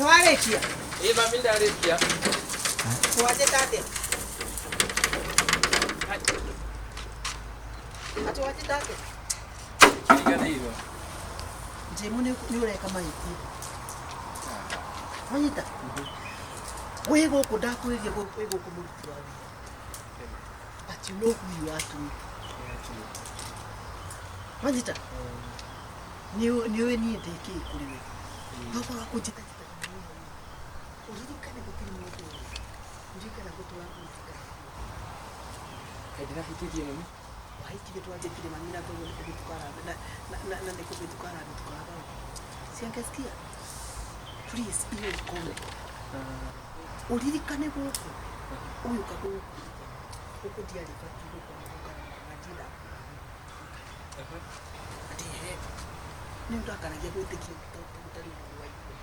No arekia. Mami ndarekia. Waje tate. Ati waje tate. Nigana hiyo. Jemu ni ureka maiti. Wanyita. Wego kudakwege wego kumutwa. But you know who you are to me. Wanyita. Niwe ni ndeke kuriwe. Baba wako jita. Urikane gukiri mutu. Urikane gutwa kutika. Edira fitiye mami. Waiti getu aje kile mamira kwa kutukara na kutukara kutukara. Siangasikia. Please iwe kome. Urikane goko. Uyu kabu. Uko diari kwa kibuko kwa majira. Ati he. Ni ndaka na jabu tiki tutali wa hiyo.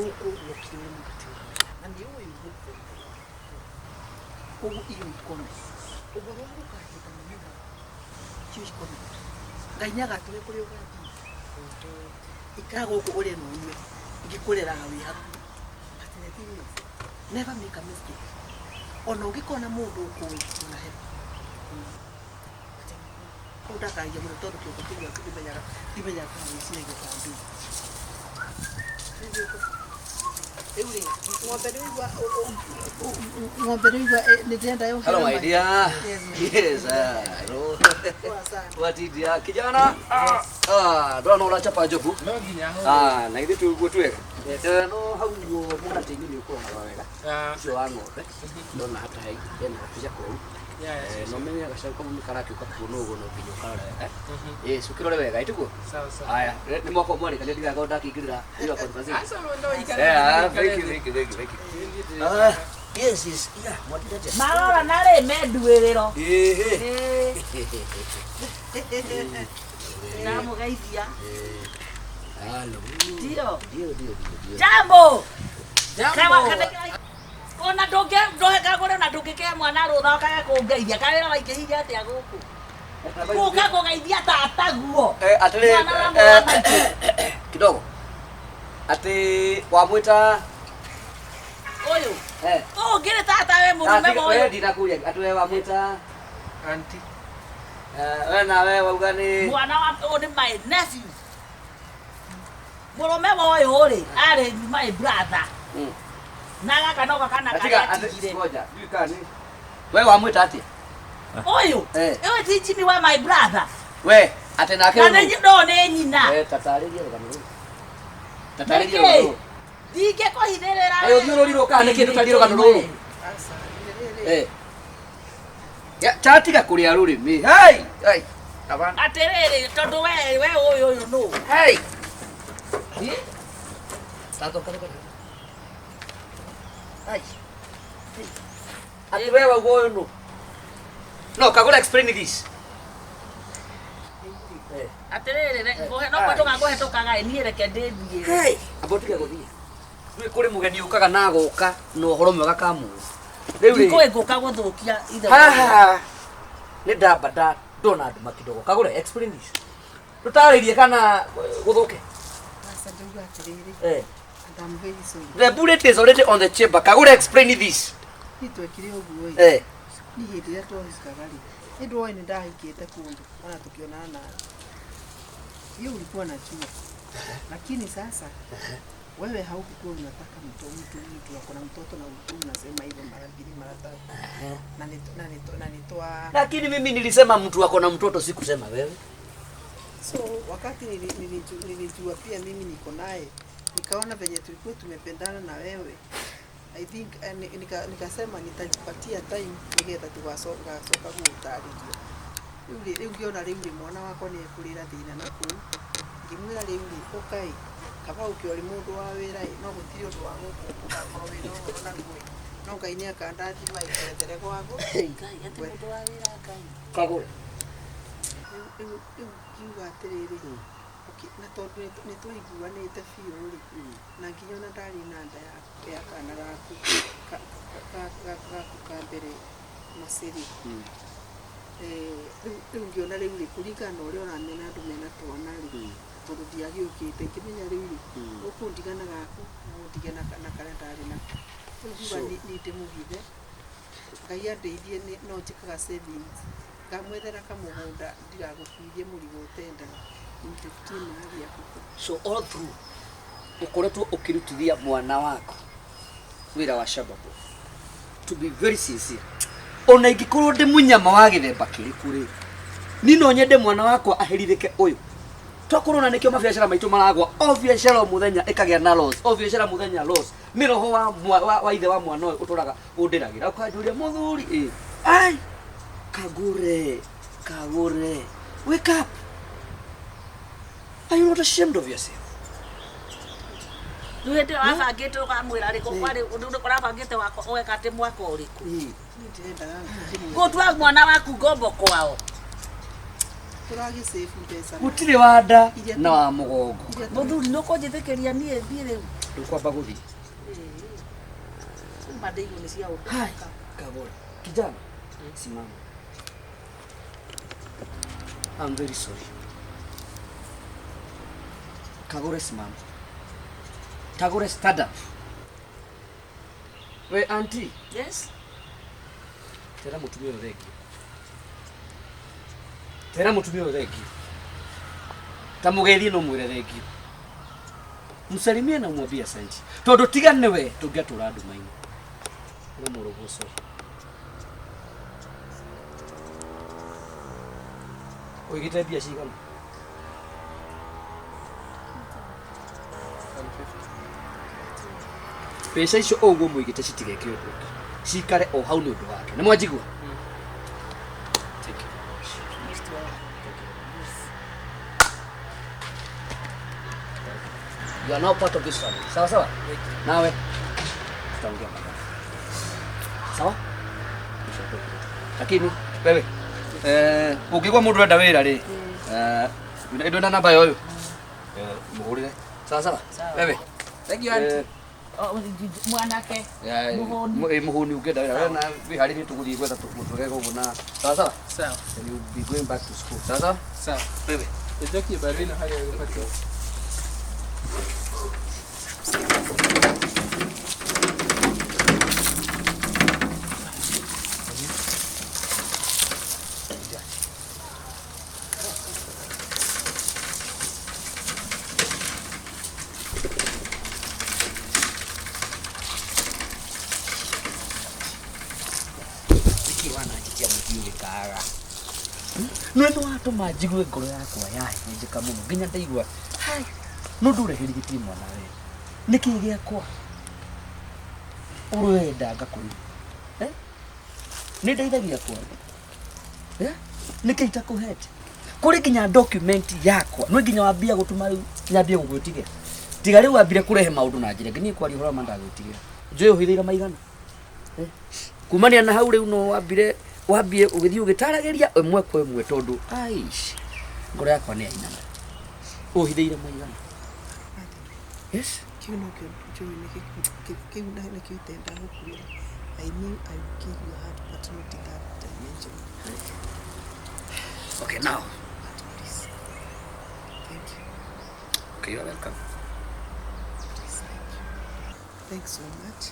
Uko lokile mkati. Na ndio uyu uko. Uko iyo kome. Uko wangu kaita mimi. Kiyo kome. Ngainyaga tuwe kuri ukati. Ikago uko ore no ume. Ngikurera gawi haku. Never make a mistake. Ono ngikona mundu ukui na he. Udaka ya mundu todo kyo kutigwa kudimenya kwa sinege kwa mbi. Hello my dear. Yes, hello. What is dia kijana? Dono la chapa jobu. Na ile tuweka. No hauyo mwana tingili uko ngawega. Sio wango. Dona hata hai tena kuja kwa. No menya gasha ko mukaraki kwa kunogo no binyo kala. Sukirole wega ituko. Sawa. Aya, ni mwako mwani kale diga ko dakigirira. Iyo kwa kazi. Thank you. Yes. Yeah, what did you? Mara nare meduerero. Namo gaithia. Hello. Dio. Jambo. Ona doge kagure na doge ke mwana rutha kaga kungeithia kawira waikihithia atia guku. Kuka kungeithia tata guo. Atele kidogo. Ati wamwita oyo. Ngire tata we murume moyo. Wewe ndinakuja atuwe wamwita Auntie. Wewe na wewe ugani mwana wa ni my nephew. Murume moyo ri ari my brother. Naga kanoka kana kaya tigire. Ngoja, yukani. Wewe wamwita ati? Oyo. Ewe tichimi wa my brother. We, atena ke. Na ndo ne nyina. Tataririe kanu. Tataririe kanu. Dike ko hinerera. Ayo thioro liro kana kindu taliro kanu ru. Ya chatiga kuria rurimi. Hey. Abana. Aterere tondu we oyo no. Hey. Tato kana. Ai. Ati wewe ugoyo no. No, Kagure explain this. Aterere ngohe no kwa toka ga ni reke ndithie. Hey, abotige guthie. Nĩ kũrĩ mũgeni ũkaga na agoka na ũhoro mwega kamu. Rĩu rĩ ngũka gũthũkia ithe. Nĩ ndamba ndona andũ makidogo. Kagure explain this. Tũtarĩrie kana gũthũke. Sasa ndugu atiriri. I'm very sorry. The bullet is already on the chamber. Kagure explain this. Nitwekire uguo ni hindi ya twahiskagari. Ndio ni ndahikite kundu. Ona tukionana na hiyo ulikuwa na chuo. Lakini sasa wewe haukuwa unataka mtu akona mtoto na unasema hivyo mara mbili mara tatu. Na nitoa. Lakini mimi nilisema mtu akona mtoto sikusema wewe. So wakati nilijua pia mimi niko naye, nikaona venye tulikuwa tumependana na wewe. I think nikasema nitajipatia time nigetha tugasoka gutaririo. Rĩu ngiona rĩu mwana wakwa nĩ ekurira thina na kuu. Ngimwira rĩu okay. Kaba ukiori mundu wa wira no gutiri undu wa gukorwo wina na ngui. No Ngai nĩ akandathima iteretere gwaku. Ngai ati mundu wa wira Ngai. Kagure. Kiuga atiriri. Na tondu nĩ tũiguanĩte biũ rĩ. Na nginya ona ndarĩ na nda ya kana gaku ka mbere Masiri. Rĩu ngiona rĩu rĩ kũringana ũrĩa ũramena andũ mena twana rĩ. tondu ndiagiukite kimenya riu ukundigana gaku undigana na kalendari na uguba ni ndimugithe ngai andeithie no njikaga savings ngamwethera kamugunda ndigagukuithie murigo utenda so all through ukoretwo ukirutithia mwana wako wira wa shababu to be very sincere ona ingikorwo ndi munyama wa githemba kiriku ri ni no nyende mwana wako aheririke uyu tokorona nikio mabiacara maitu maragwa o biacara muthenya ikagia na loss o biacara muthenya loss ni roho wa ithe wa mwana uyu uturaga undiragira ukanjuria muthuri ai Kagure wake up. Are you not ashamed of yourself? Duhete wabangite ukamwira riko kwari undu kurabangite wako weka te mwako uriku gutwa mwana waku ngombo kwao turagi save pesa gutire wanda na wa mugongo muthuri no kunjithekeria nie thie riu ndukwamba guthi madaigo ni cia utu Kagure kijana simama. I'm very sorry. Kagure simama. Kagure stand up. We auntie. Yes. Tera mutumia uregi. Tera mutumia uregi. Tamugethi no mwire regi. Musalimie na mwambie asante. Tondu tigane we tungiatura andu maini. No murugo sorry. Wigite bia cigana? Pesa icio uguo muigite citigeke undu cikare o hau ni undu wake ni mwanjigua you are now part of this family sawa sawa nawe tutaongea baadaye sawa lakini wewe ungigwa mundu enda wira ri ndo na namba yoyo muhurire sawa sawa wewe thank you auntie mwanake muhuni ungenda wira na wihari ni tuguthii gwetha muturega uguo na sawa sawa sawa you be going back to school sawa sawa sawa wewe ndoki barina hali ya kupata Nwendu watu majigue ngoro yakwa yae njika muno nginya ndaigua hai no ndureheri giti mwana we niki giakwa urwenda ngakuri ni ndeithagia kwa niki itakuhete kuri nginya document yakwa no nginya wambia gutuma nyambie gugwitigia tiga riu wambire kurehe maundu na njire nginya kwari hora mandagwitigia njui uhithira maigana kumania na hau riu no wambie ugithi ugitarageria imwe kwa imwe tondu aish ngoro yakwa ni ainana uhithire maigana yes kiuno kio kiuna na kiutenda gukurira I knew I would give you a hard opportunity that dimension. Okay, now. Please. Thank you. Okay, you're welcome. Please, thank you. Thanks so much.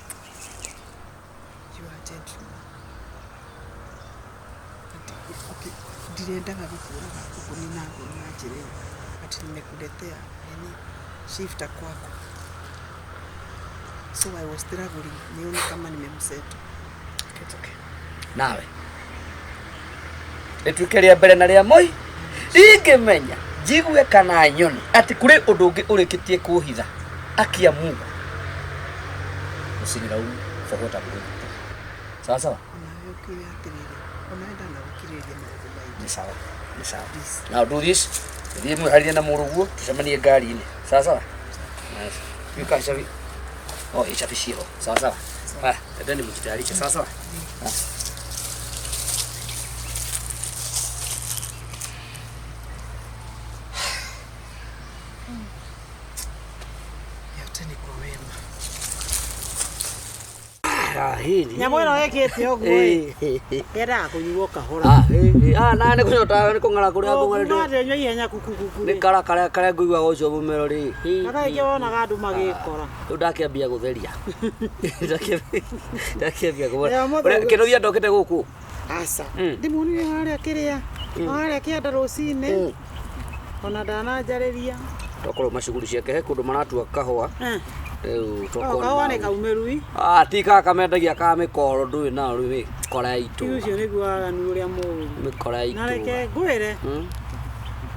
You are a gentleman. Okay, ndirendaga gukuraga kukuni na ngoro na njira ati nimekuletea nini shifter kwako. So I was struggling nione kama nimemseto. Okay. Nawe. Etukeria mbere na ria moi. Ingimenya jigue kana nyoni ati kuri undu ungi urikitie kuhitha akia Mungu. Usinira u forgot about it. Sawa sawa. Nawe kile atirire. Onaenda na ukiriria na kubai. Ni sawa. Ni sawa. Now do this. Ndiye muharia na muruguo tucemanie ngari-ini. Sawa sawa. Nice. Tukashavi. Oh, ichapishio. Sawa sawa. Ndani mjitayarishe. Sawa sawa. Yote ni kwa wema. hili. Nyamwe no ekete ogwe. Era kunyuo kahora. Na ne kunyota ne kongala kuria kongala. Nda nyo ihenya kukukuku. Ni kara kara nguigwa ucio bumero ri. Aka ikiona gandu magikora. Ndakiambia gutheria. Ndakiambia gukora. Kinothia ndokete guku. Asa. Ndimunire haria kiria. Haria kianda rucine. Ona ndananjariria. Tokorwo macuguri ciake he kundu maratua kahua. Riu tokona. Kahua ni kaumerui. Ti kaka mendagia ka mikoro ndui na riu kora itu. Ucio niguo aganu uria mu. Mikora itu. Na reke ngwire.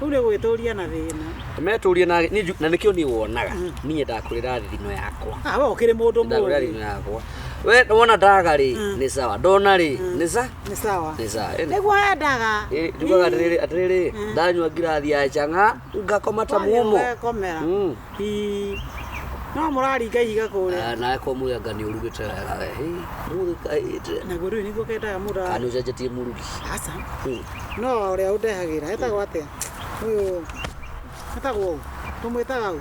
Ule gwituria na thina. Meturia na nikio ni wonaga. Niĩ ndakurira thithino yakwa. We ukiri mundu ndakurira thithino yakwa. We wona ndaga ri ni sawa. Ndona ri ni sawa. Ni sawa. Ni sawa. Niguo endaga. Ndugaga atiriri ndanyua ngirathi ya changa ngakoma ta mumo. Komera. No muraringa ihiga kuria. Na ko muyaga ni urugite wega we. Muruka ite. Na guru niguo kendaga mura. Kanu jajetie murugi. Asa. No uria undehagira etagwo atia. Uyu etagwo tumwitaga u.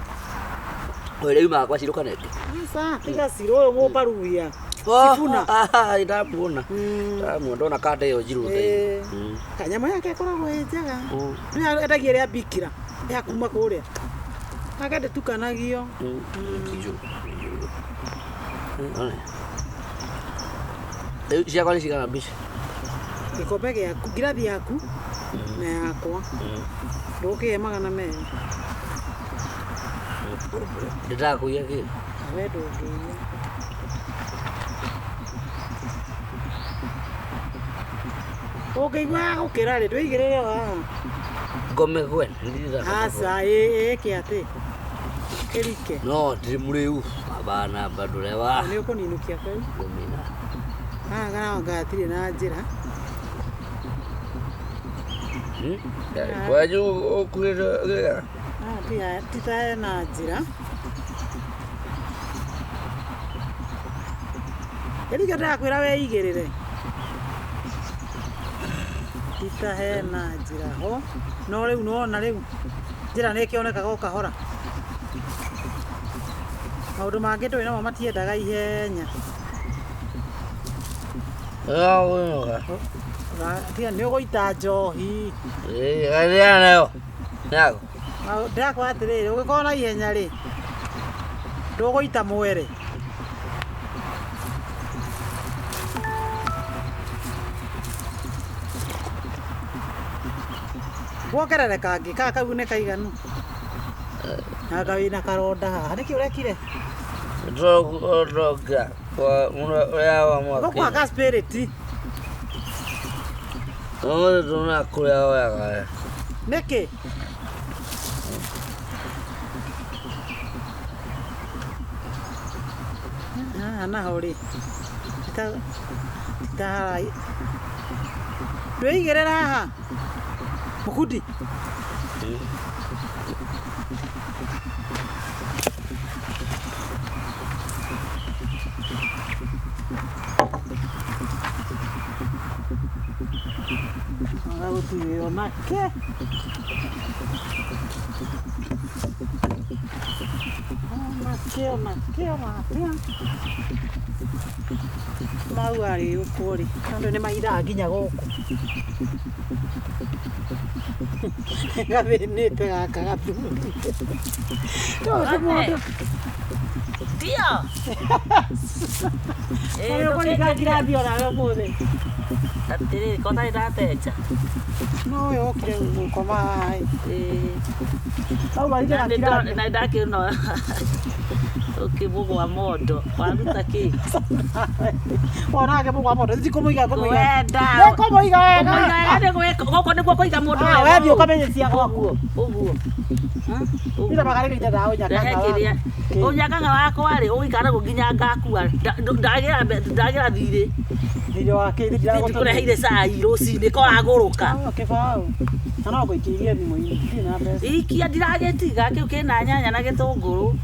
Oire yuma kwa ciruka nende. Asa tiga ciro uyu mubaruia. Sifuna. Ndamuona. Ndamuona ndona kande yo jiru thai. Kanyama yake koragwo njega. Ni endagia ria bikira. Ya kuma kuria. Akade tukanagio. Kijo. Cia kwa cigana bici. Gikombe giaku, ngirathi yaku na yakwa. Ndukie magana meri. Ndirakuia ki. We ndungiia. Ukigwa gukira ri twigirire haha. Ngome gwen. Asa kiate. Erike. No, ndiri muriu. Abana badurewa. Ni ukuninukia kau. Gomina. Kana ngatire na njira. Kwa juu ukwira. Pia titae na njira. Erike ndakwira we igirire. Titae na njira ho. No riu nona riu. Njira ni kionekaga o kahora. Maundu mangi ndui namo matiendaga ihenya. Tia ni uguita njohi. Garia nayo. Nago. Ndakwa atiriri ugikona na ihenya ri. Nduguita mwere. Wokerere kangi kaka une kaiganu. Naga wina karonda haha niki urekire? Droga kwa yawa mwaka. Kwa gas spirit. Tuna kuya yaga. Niki? Na hori. Ta Twigirira haha. Mukundi. Agutiyo nake. Nake. Mau ari ukuri. Ando ni maira nginya guku. Gabenete gaka gatumuri. Tio. Yo koni kagirathi ona we muthe. Atiri kona irateja. No yo kire gukoma hai. Au bari kana kirathi. Na ndakino. Ukibugo wa mondo. Waruta ki. Ona ke bugo wa mondo. Ndikomuiga komuiga. Wenda. Komuiga wega. Komuiga ende goko niguo kuiga mundu. We thio kamenyecia gwaku. Uguo. Ira magari nginya dawo nyakanga. Unyakanga wakwa ri uikara guginya ngakua. Ndagira thire. Thire wake ndira goto. Kureheire cai rucini ko aguruka. Kibao. Ana ko ikiria thimu-ini. Ndina mbeca. Ikia ndiragetiga kiu kina nyanya na gitunguru.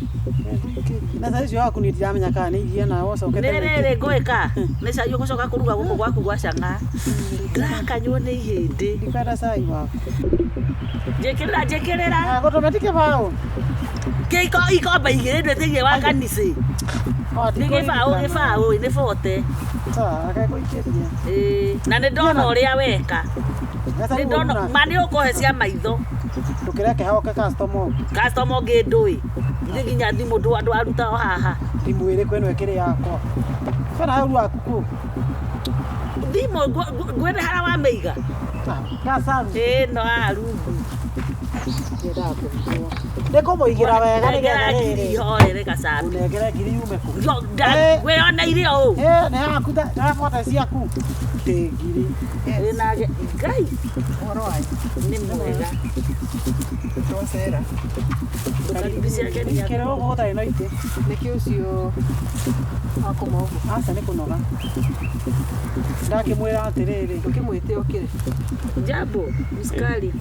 Na sasa hiyo haku nitiramenya kana ni iria na wocokete. Nere ngwika. Ni cai ugucoka kuruga guku gwaku gwa canga. Ndakanywo ni ihindi. Ndikada cai waku. Jekirira. Goto metike bao. Iko igire ndwetegie wa kanisi. Gĩbaũ nĩ bote. Na nĩ ndona ũrĩa weka. Nĩ ndona ma nĩ ũkũhe cia maitho. Ndũkĩreke hoke customer ũngĩ ndũĩ. Ithe nginya thimũ andũ aruta o haha. Thimũ ĩrĩkũ ĩno ĩkĩrĩ yakwa. Bana hau waku kũ? Thimũ ngwende harĩa wamĩiga. Gacaru. Ĩno haha rungu. Ndĩkũmũigĩra wega nĩgetha rĩrĩ. Ihorere gacaru. Ũnengere ngiri yume kũ? Wĩoneire ũũ. Nĩ haku ndarabuata ciaku. Ngiri. Wĩna Ngai. Nĩ mwega. Twacera. Kĩrĩa ũguo ũtarĩ na itĩ. Nĩkĩ ũcio akoma ũguo. Aca nĩ kũnoga. Ndakĩmwĩra atĩrĩrĩ. Ndũkĩmwĩte okĩre. Jambo, mskari.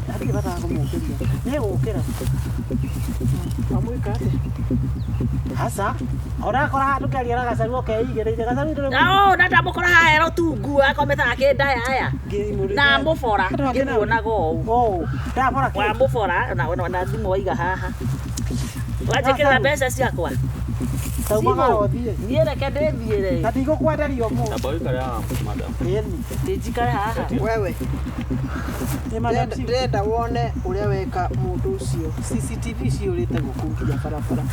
Hatirĩ bata wa kũmũkĩria. Nĩ gũkĩra. Wamwĩka atĩ. Aca. Ũrakora handũ kĩaria na gacaru ũkeigĩrĩire. Gacaru ndũrĩ. Na ndamũkora haha rotungu akometaga kĩndaya aya. Na mũbora ngĩmuonaga ũũ. Ndabora kĩ? Wa mũbora na thimũ waiga haha. Wanjĩkĩra mbeca ciakwa. Taumaga ũthiĩ. Niĩ reke ndĩthiĩre. Na ndigũkwenderia ũmũ. Ndĩnjikare haha. Wewe. Ndĩrenda wone ũrĩa weka mũndũ ũcio. CCTV ciũrĩte gũkũ nginya barabara.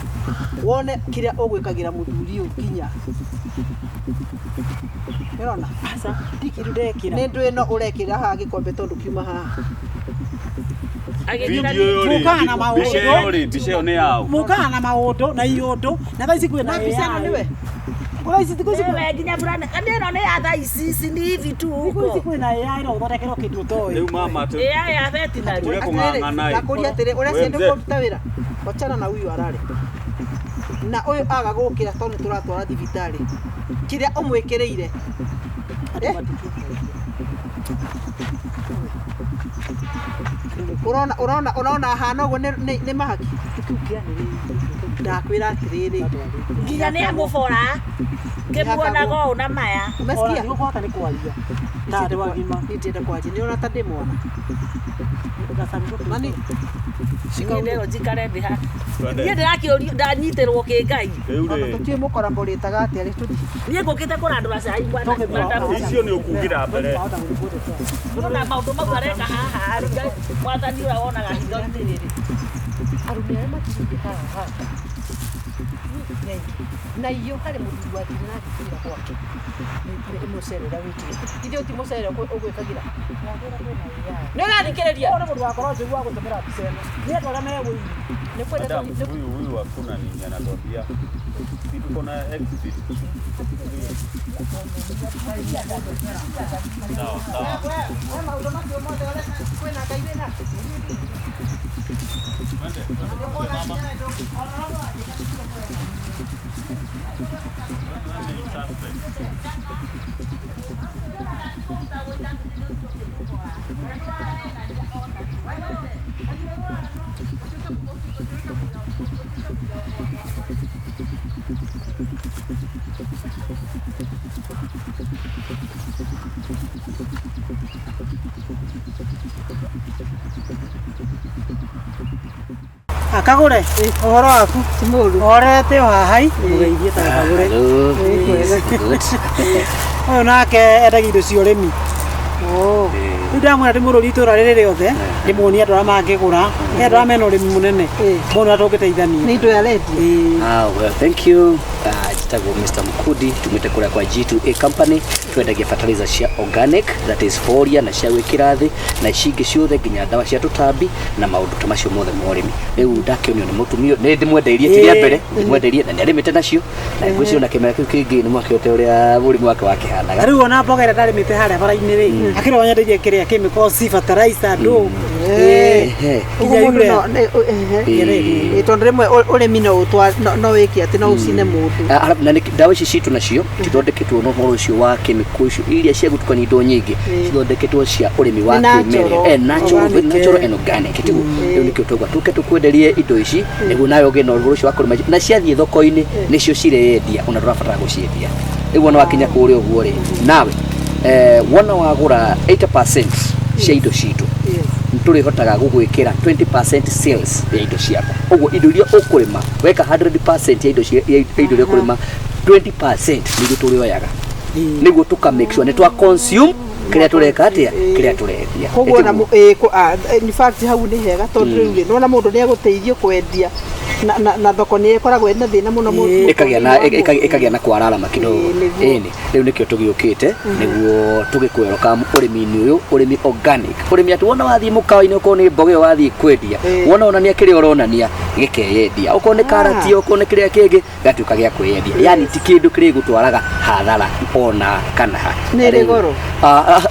Wone kĩrĩa ũgwĩkagĩra mũthuri ũyũ nginya. Nĩrona? Aca, ndikĩru ndekĩra. Nĩ ndũ ĩno ũrekĩra haha gĩkombe tondũ kiuma haha. Mũkaga na maũndũ. Mbica ĩyo nĩ yaũ. Mũkaga na maũndũ na iũndũ. Na thaa ici kwĩna mbica ĩno nĩwe. Kwa ici thikũ ici wewe nginya burana. Ndio nĩ ya thaa ici ni hivi tu huko. Thikũ ici kwĩna AI no ũthondekerwo kĩndũ ũtoĩ. Rĩu mama tu. AI ya veterinary. Nakũria atĩrĩ ũrĩa ciendũ kũruta wĩra. Wachana na huyu arare. Na ũyũ aga gũkĩra tondũ tũratwara thibitarĩ. Kĩrĩa ũmwĩkĩrĩire. Urona hana ũguo nĩ mahaki. Ndakwĩra atĩrĩrĩ. Nginya nĩ amũbora. Ngĩmuonaga ũũ na maya. Umesikia? Nĩ ũkũhota nĩ kwaria. Na andũ agima. Nĩndĩrenda kwanjia. Nĩona ta ndĩmwana. Mani. Sikondero njikare thĩ ha. Niĩ ndĩrakĩũrio ndanyitĩrwo kĩ Ngai. Tũtiĩ mũkora mbũrĩtaga atĩa rĩ tũthi. Niĩ ngũkĩte kũrandũra cai bwana. Icio nĩ ũkugĩra mbere. Ndona maũndũ mau areka haha Ngai mwathani ũrĩa wonaga hitho-inĩ rĩrĩ. Arũme arĩa matirĩ haha. Na iyo harĩ mũthuri wa thiri na thikĩra gwake. Nĩ mũcere ũrĩa wĩkire. Ithe ũti mũcere ũgwĩkagĩra. Nĩ ũrathikĩrĩria. Ona mũndũ wakora njũgu wa gũtũmĩra mbica ĩno. Nĩ andũ arĩa megũi. Nĩ kwenda Huyu hakuna nini anatuambia. Si tuko na exhibit. Sawa, sawa. maũndũ macio mothe kwĩna Ngai wĩna. Kagure, ũhoro waku? Orete wahai? Ũgeithie ta Kagure. Ũyũ nake endagia indo cia ũrĩmi. Rĩu ndamwĩra ndĩmũrũri itũra rĩrĩ rĩothe, ndĩmuonie andũ arĩa mangĩgũra, nĩ andũ arĩa mena ũrĩmi mũnene. Mũndũ atũngĩteithania. Nĩ indo ya rendi. Well, thank you. Jitagwo Mr. Mukudi, tumĩte kũrĩa kwa G2A company, twendagia fertilizer cia organic, that is foliar na cia gwĩkĩra thĩ, na cingĩ ciothe nginya ndawa cia tũtambi na maũndũ ta macio mothe ma ũrĩmi. Rĩu ndakĩonio nĩ mũtumia, nĩ ndĩmwendeirie kĩrĩa mbere, ndĩmwendeirie na nĩarĩmĩte nacio, na ngwĩciria na kĩmera kĩu kĩngĩ nĩ mwakĩote ũrĩa ũrĩmi wake wakĩhanaga. Rĩu ona mboga ĩrĩa ndarĩmĩte harĩa bara-inĩ rĩ, akĩrĩ wanyendeirie kĩrĩa chemicals, fertilizer, ndũ. Tondũ rĩmwe ũrĩmi no wĩke atĩ no ũcine mũndũ. Na ndawa ici citũ nacio cithondeketwo na ũhoro ũcio wa chemical icio iria cia gũtukania indo nyingĩ cithondeketwo cia ũrĩmi wa kĩmerera, natural and organic. Rĩu nĩkĩo tũke tũkwenderie indo ici nĩguo nawe ũgĩe na ũhoro ũcio wa kũrĩma, na ciathiĩ thoko-inĩ nĩcio cirendia ona ndũrabatara gũciendia. Rĩu ona wakinya kũrĩa ũguo rĩ, nawe wona wagũra 80% cia indo citũ tuli hotaga gugwikira 20% sales ya indo ciakwa uguo indo iria ukurima weka 100% ya indo iria ukurima 20% niguo tulioyaga niguo tuka make sure netwa consume kiria tureka atia kiria turendia koguo na in fact hau ni hega tondu riu no na mundu ni aguteithio kwendia na thoko ni ikoragwo ina thina muno muno ikagia na kwararama kidogo eni riu nikio tugiukite niguo tugikweroka urimi-ini uyu urimi organic urimi atu wona wathie mukawa-ini uko ni mboga wathie kwendia wona onania kiria uronania gikeyendia uko ni karati uko ni kiria kingi gatuka gia kweyendia yani ti kindu kiri gutwaraga hathara ona kana ni rigoro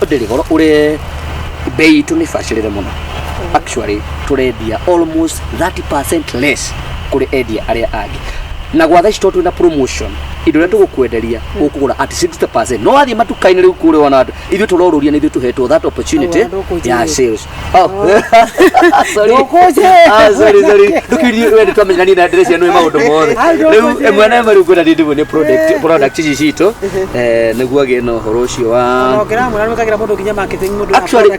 ndiri goro uri bei tu ni bacirire muno actually turendia almost 30% less kuri endia aria angi na gwa thaa ici na promotion indo ria tugukwenderia ukugura at 60% no athie matuka-ini riu kure wana ithu turoruria ni ithu tuhetwo that opportunity ya sales sorry dukirie wewe twamenya ni na address yanu maundu mothe riu emwana maru ngura ndindu ni product ici cito niguo gie no horo ucio wa okera mwana mukagira mundu kinya marketing mundu actually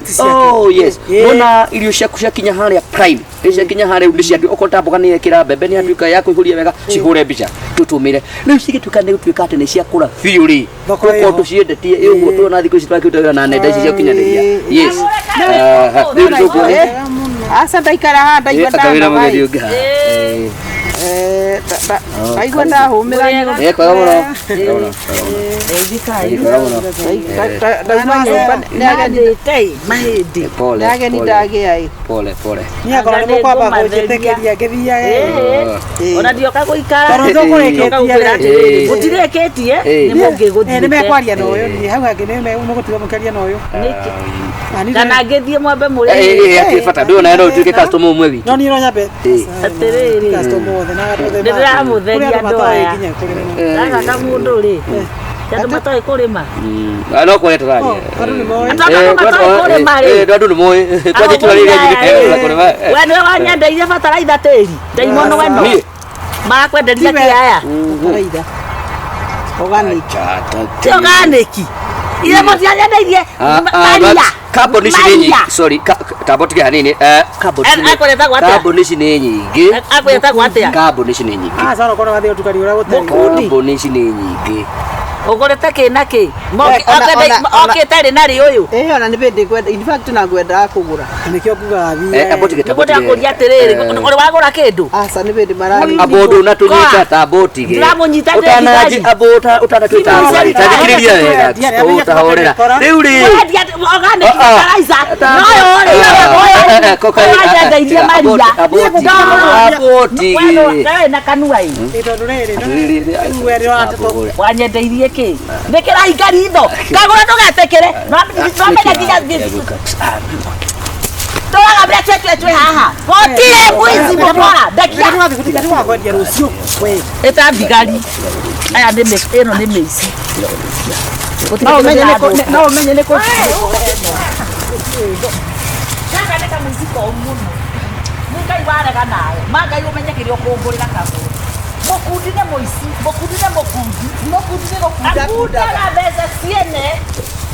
yes nona irio ciaku ciakinya haria prime icio kinya haria ndi ciandu okota mboga ni ekira bebe ni anduika ya kuihuria wega cihure mbica tutumire riu cigituka ni gutuika ati ni ciakura fiuri uko tuciendetie uguo tuona thiku ici twakiuta na nenda ici cia kinyaniria yes asa ndaikara ha ndaigua ndawira mugeri unga ndaigua ndahumira ni kwaga muno pole ni akora ni kwamba kujetekeria githiage ona ndio kaguikara toro kureketia utireketie ni mungi guthie ni mekwaria no yo ni hau angi ni megutiga mukaria no yo kana ngithie mwambe muri akifata ndio na ndio tuike customer umwe witu no ni no nyambe atiriri customer othe na gatothe ndira mutheria ndo aya daga ka mundu ri Yadu matoi kurima. No kwete rani. Andu ni moyo. Matoi kurima ri. Andu ni moyo. Kwa jitu rali ya kurima. Wene wanyenda ile fataraitha tiri. Ndaimono wendo. Makwenderia ki aya. Fataraitha. Organic. Organic. Ile motia nyendairie. Maria. Carbon ici ni nyingi. Sorry, taboti kia nini? Carbon. Carbon ici ni nyingi. Akweta gwatia. Carbon ici ni nyingi. Sana kona wathi utukari ura gutari. Carbon ici ni nyingi. Ugurete kina ki moki tari nari uyu ona ni bindi kwenda in fact na ngwenda kugura nikio kuga thie aboti taboti akuria tiriri uri wagura kindu asa ni bindi marari abodo na tunyita taboti ge ndiramunyita utanaji abota utanatuita abari tadikiriria wega utahorera riu ri organic fertilizer no koka ndaidia maria aboti wewe na kanua hii itondo riri no weri wa to wanyendeirie ki ndikira ikarindo kagura ndugetekere no menya kinya Toa brecha tu haha. Otire mwizi motwara. Dakia. Ndikutika ni wakwendia rucio. We. Eta bigari. Aya ndime eno ni meici. No menye ne ko. Kaka ndeka muziko omuno. Mukai waraga nawe. Magai umenye kirio kungurira kago. Mokundine moici. Mokundine mokundi. Mokundine gokunda. Akunda beza siene.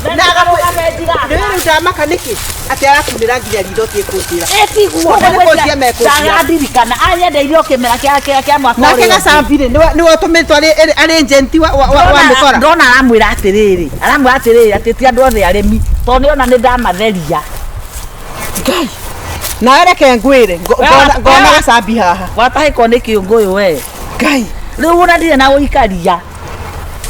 Ndio ndamaka niki ati arakundira nginya rindo tie kundira eti guo ndadirikana anyendeirio kimera kia mwaka na kega sambire ni wotumitwa ari agent wa mikora ndona aramwira atiriri ati ti andu othe arimi to ni ona ni ndamatheria ngai na reke ngwire ngona gasambi haha watahiko ni kiunguyu we ngai riu una ndire na uikaria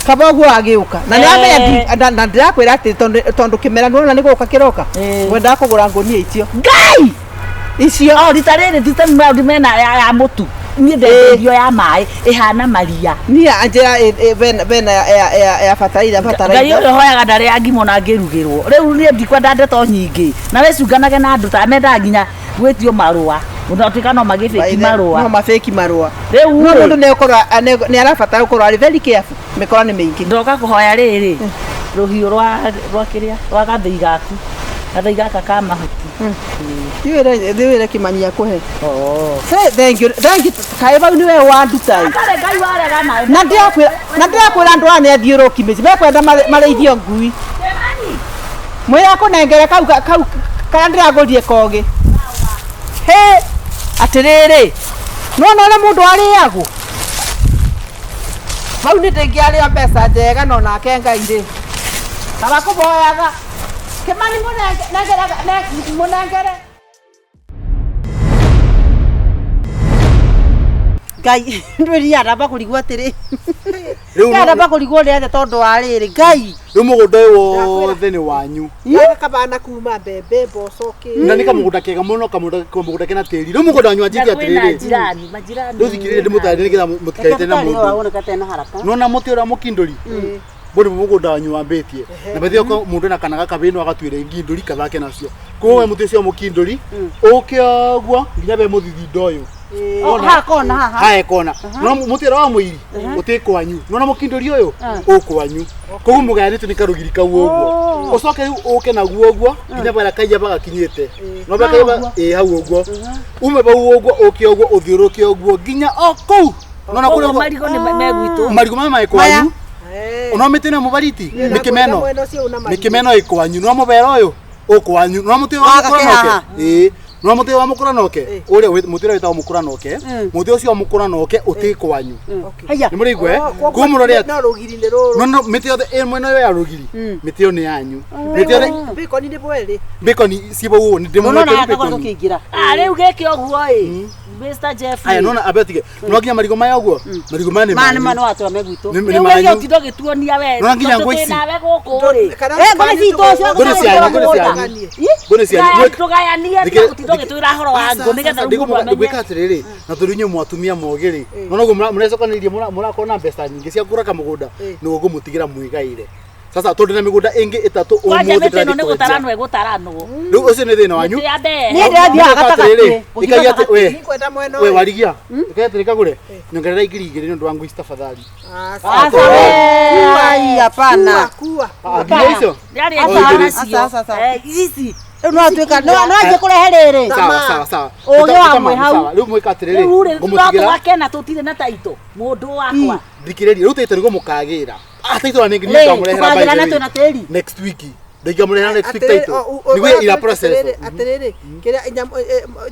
kabogu agiuka na na ndirakwira ati tondu kimera nona ni guka kiroka ngwenda kugura ngonia icio ngai icio ritariri nditemaundi mena ya mutu ni ndenderio ya mai ihana maria ni anjira bena ya fataraitha ngai uyo hoyaga ndari ya ngimo na ngirugirwo riu ni ndikwenda ndeto nyingi na wecunganage na andu ta menda nginya gwetio marua unatika no magifeki marua no mafeki marua riu mundu ne ukorwa ni arabatara ukorwa ari very careful mikora ni mingi ndoka kuhoya riri ruhiu rwa kiria rwa gathei gaku gathei gaka ka mahuti ndiwire kimanyia kuhe thank you kai bau niwe wa ndutai kare ngai warega nawe na ndirakwira andu ane athiuruki mici mekwenda mareithio ngui mwira kunengere kau kana ndiragurire kogi He atiriri nona ole mundu ariago mau nĩ ndĩngĩarĩa mbeca njega no nake Ngai rĩ kaba kuboyaga Kimani munengere Ngai ndwĩria aramba kũrigwo atĩrĩ aramba kũrigwo nĩ atĩa tondũ wa rĩrĩ Ngai rĩu mũgũnda ũyũ wothe nĩ wanyu kabana kuma mbembe mboco na nĩ kamũgũnda kega mũno kamũgũnda kena tĩri rĩu mũgũnda wanyu anjĩtie atĩrĩrĩ rĩu thikĩrĩria ndĩmũtarĩrie nĩgetha mũtikaite na mũndũ nona mũtĩ ũrĩa mũkindũri mbona mũgũnda wanyu wambĩtie na bethio mũndũ na kana gakabĩno agatuĩre ngindũri kathake nacio koguo mũtĩ ũcio mũkindũri ũke ũguo nginya be mũthithindo ũyũ haha kona no mũtĩ ũrĩa wa mũiri ũtĩ kwanyu nona mũkindũri ũyũ ũkwanyu koguo mũgayanĩtwo nĩ karũgiri kau ũguo ũcoke rĩu ũke naguo ũguo nginya bara kaija bagakinyĩte no bakaiba hau ũguo ume bau ũguo ũke ũguo ũthiũrũke ũguo nginya o kũu nona kũrĩa marigo nĩ megwitũ marigo maya me kwanyu no mĩtĩ ĩno mũbariti nĩ kĩmeno ĩkwanyu no mũbera ũyũ ũkwanyu no mũtĩ wa mũkũranoke no mũtĩ wa mũkũranoke ũrĩa mũtĩ ũrĩa wĩtagwo mũkũranoke mũtĩ ũcio wa mũkũranoke ũtĩ kwanyu nĩ mũrĩigua kuo mũrore no rũgiri nĩ rũrũ no mĩtĩ yothe ĩ mwena ũyũ ya rũgiri mĩtĩ ĩyo nĩ yanyu mĩtĩ yothe bĩkoni nĩ bwerĩ bĩkoni cibo ũũ nĩ ndĩmũnekere bĩkoni rĩu gĩkĩ ũguo ĩ Mr. Jeff aya nona abetige no nginya marigo maya ũguo marigo maya nĩ mano atwa megwitũ nĩ manyu ũtindo gĩtuonia we no nginya ngwĩci nawe gũkũ rĩ ngũrĩ cianyu tũgayanie ũtindo gĩtwĩra horo wa ngũ nĩgetha rũmũ amenye ndĩgwĩka atĩrĩrĩ na tondũ inyuĩ mũatumia mogĩ rĩ no noguo mũrecokanĩirie mũrakorwo na mbeca nyingĩ cia kũgũra kamũgũnda nĩguo ngũmũtigĩra mwĩgaire sasa tondũ na mĩgũnda ĩngĩ ĩtatũ ũmũthĩ ĩno nĩ gũtaranwo ĩgũtaranwo rĩu ũcio nĩ thĩna wanyu niĩ ndĩrathiaga gatagatĩ ikagia atĩ we warigia ikagia atĩ Kagure nyongerera ingiri igĩrĩ nĩ ũndũ wa ngũici tafadhali hapana nginya icio ici no atuĩka no anjĩ kũrehe rĩrĩ sawa ũgĩ wa mwĩ hau rĩu mwĩka atĩrĩrĩ ngũmũtigĩra tũgakena tũtirĩ na taito mũndũ wakwa thikĩrĩria rĩu taito nĩguo mũkagĩra taito na ningĩ nĩngamũrehera na tĩri next week ndĩngamũrehera next week taito nĩguo ira process atĩrĩrĩ kĩrĩa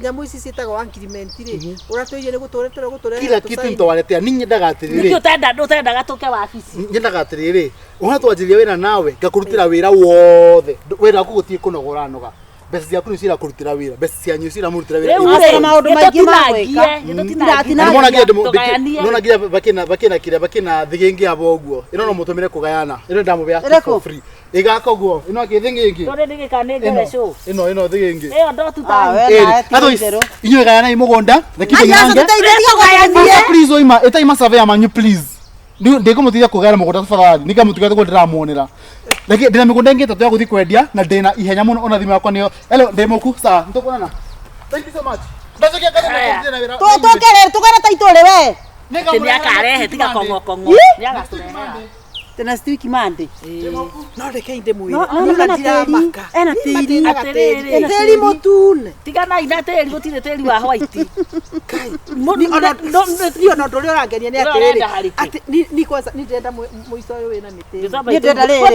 nyamũ ici ciĩtagwo agreement rĩ ũratũirie nĩ gũtũrehera kila kitu nitwaletea ninyi nyendaga atĩrĩrĩ ũtendaga tũke wabici nyendaga atĩrĩrĩ ũhana twanjĩria wĩra nawe ngakũrutĩra wĩra wothe wĩra waku gũtiĩ kũnogora noga mbeca ciaku nĩ cirakũrutĩra wĩra mbeca cianyu ciramũrutĩra wĩra rĩu maũndũ maingĩ ma nona nginya bakĩna kĩrĩa bakĩna thĩgĩngĩ aba ũguo ĩno no mũtũmĩre kũgayana ĩno ndamũbea for free ĩgaka ũguo ĩno akĩ thĩgĩngĩ ĩno thĩgĩngĩ inyuĩ gayanai mũgũnda please oima ĩtaima surveyor manyu please ndĩkũmũteithia kũgayana mũgũnda tafadhali nĩngamũtiga gũkorwo ndĩramuonera ndĩna mĩgũnda ĩngĩ ĩtatũ ya gũthiĩ kwendia na ndĩna ihenya mũno ona thimũ yakwa nĩyo hello ndĩ mũku sawa nĩtũkuonana thank you so much tũgere taito rĩ we nĩakarehe tiga kong'okong'o tena stick mande no reke inde mwĩre ena tĩri tĩri mũtune tiganai na tĩri gũtirĩ tĩri wa white ona ũndũ ũrĩa ũrangenia nĩ atĩrĩrĩ ni kwanza ni ndĩrenda mũico ũyũ wĩna mĩtĩ ni ndĩrenda rĩrĩ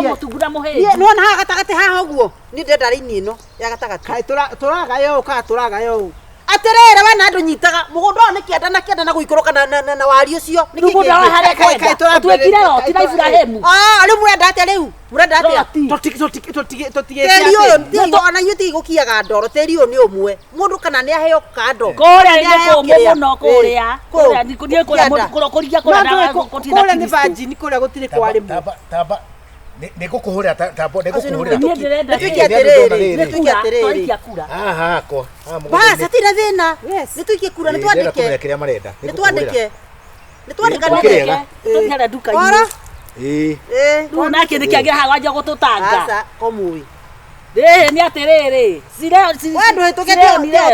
mũtungura mũhĩnju nona haha gatagatĩ haha ũguo ni ndĩrenda raini ĩno ya gatagatĩ tũragayo ka tũragayo atĩrĩrĩ we na andũ nyitaga mũgũnda ũyũ nĩ kĩenda na gũikũrũka na wari ũcio mũgũnda wa harĩa kwenda twĩkire oti na Ibrahimu rĩu mũrenda atĩa rĩu mũrenda atĩa tĩri ũyũ ona inyuĩ tigũkiaga ndoro tĩri ũyũ nĩ ũmwe mũndũ kana nĩ aheo kando kũrĩa nĩ kũmũ mũno kũrĩa kũrĩa nĩ vanjini kũrĩa gũtirĩ kwarĩmwo nĩgũkũhũrĩra tambo nĩgũkũhũrĩra basi atirĩ thĩna nĩtũikie kura nĩtwandĩke tũthiĩre nduka-inĩ rĩu nake nĩkĩagĩra haha wanja gũtũtanga komũi nĩ atĩrĩrĩ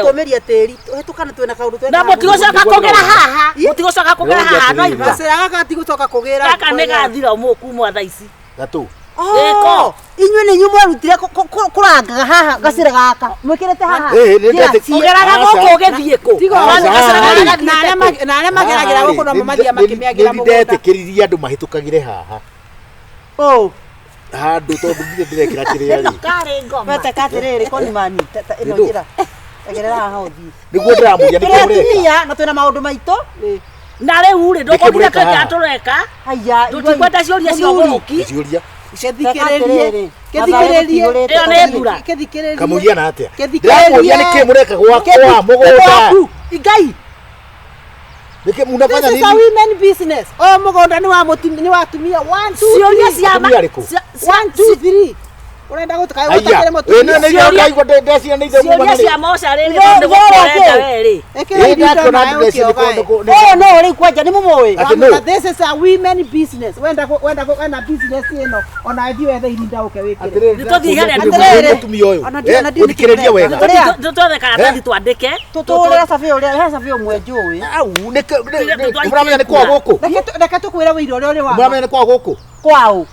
tũmĩria tĩri hĩtũkana twĩna kaũndũ na mũtigũcoka kũgera haha mũtigũcoka kũgera haha no iba gaka tigũcoka kũgĩra gaka nĩ gathira mũkumwa thaa ici gatũ inyuĩ nĩ inyuĩ mwerutire kũrangaga haha gacĩra gaka mwĩkĩrĩte haha ũgeraga gũkũ ũgĩthiĩ kũ na arĩa mageragĩra gũkũ no mamathiĩ makĩmĩagĩra mũgũnda ndetĩkĩririe andũ mahĩtũkagĩre haha handu tondu ndire ndirekira kiria ri Kare ngoma. Wete katiriri koni mani ino njira. Egerera haha uthi. niguo ndiramuria Tumia na twina maundu maito. Na rĩu rĩ ndũkũthire kaja tũreka. Haya, Tũtikwenda ciũria cia ũgũrũki. ciuria Kethikĩrĩrie. Kethikĩrĩrie. Ĩyo nĩ mbura. Kethikĩrĩrie. kamuria na atia Kethikĩrĩrie. ndiramuria niki mureka gwakwa mugunda Ngai. niki munafanya This is nini a women business. Oh, mugunda ni wa mutumia ni wa tumia 1 2 Ciũria cia Atumia arĩkũ? 1 2 3. Urenda gutukai aya gutakere we mutumia. nĩ ngaigua ndecina nĩ ithe Ciũria cia mocarĩ nĩ tondũ gũkorenda werĩ. Ekera indo nayo kĩogai. Oh no, ri kwanja ni mumoi. This is a women business. Wenda business ino. Ona ithi wethe irinda uke wikire. Nĩtũthiĩ harĩa mutumia ũyũ uthikĩrĩrie wega tũtwethe karatathi twandĩke. Tutũrĩra sabi uria he sabi umwe njũĩ. au nĩ muramenya nĩ kwa gũkũ Reke tukwire wĩira ũrĩa ũrĩ wa. muramenya nĩ kwa gũkũ Kwao.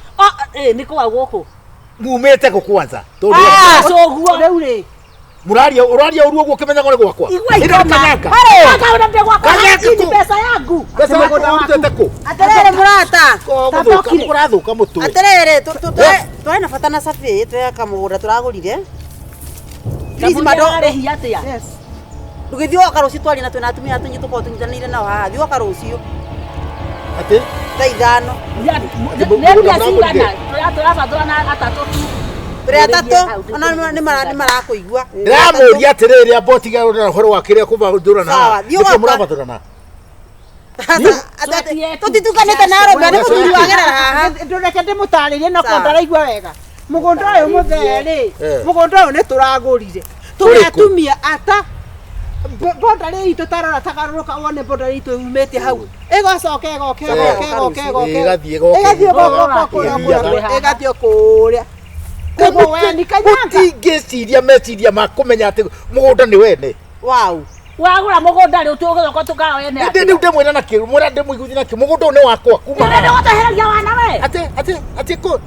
Nĩ kwa gũkũ. mumĩte kũ kwanza tondu Coguo. Rĩu rĩ. uraria ũruo guo ũkĩmenyaga nĩ gwakwa Kanyaka. Akaona ndĩ gwakwa. Ni pesa yangu. pesa yako ũrutĩte kũ Aterere murata. kũrathuka mũtwe Aterere twari na bata na sabi tweka mugunda turagurire. Please mado. Arĩhi atĩa? Yes. Ndugithio waka rucio twari na twina atumia tunyi tuko tunyitanire nao haha. Thio waka rucio. atĩ Ta ithano. Nĩ cigana? Tũrabatũra na gatatũ tu. Tũrĩ atatũ. Ona ni marakũigua. ndĩramũria atĩrĩrĩ amba ũtigarũre ũhoro wa kĩrĩa kũmathũrana Sawa, thiĩ waka. mũrabathũrana Tutitukanite na arũme ni mũthuri wagerera haha. Ndureke ndĩmũtarĩrie no kondaraigua wega. Mugunda ũyũ mũtherĩ. Mugunda ũyũ nĩ tũragũrire. Tũrĩ atumia ata bondari itu tarora tagarũrũka wone bondari itu umĩte hau. Ĩgocoka ĩgoke ĩgathiĩ ĩgathiĩ kũrĩa. Koguo we nĩ kanyanga. ũtingĩciria meciria ma kũmenya atĩ mũgũnda nĩ wene Wow. Wagũra mũgũnda rĩ ũtũgũcoka tũkaoyene atĩa? rĩu ndĩmwĩra nakĩ mwĩra ndĩmũiguthi nakĩ mũgũnda ũyũ nĩ wakwa kuma Nĩ gũtehereria wana we. atĩ kũ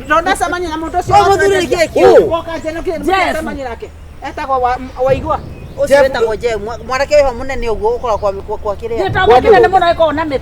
Ndonacemania na mũndũ ũcio. Mũthuri gĩkĩ. Woka njeno kĩrĩa ndacemania nake. Etagwo waigua. Ucio wetagwo Jem. Mwanake wĩho mũnene ũguo ũkoragwo kwa kĩrĩa. Nĩ tondũ kĩnene mũno ĩkoragwo na mĩtĩ.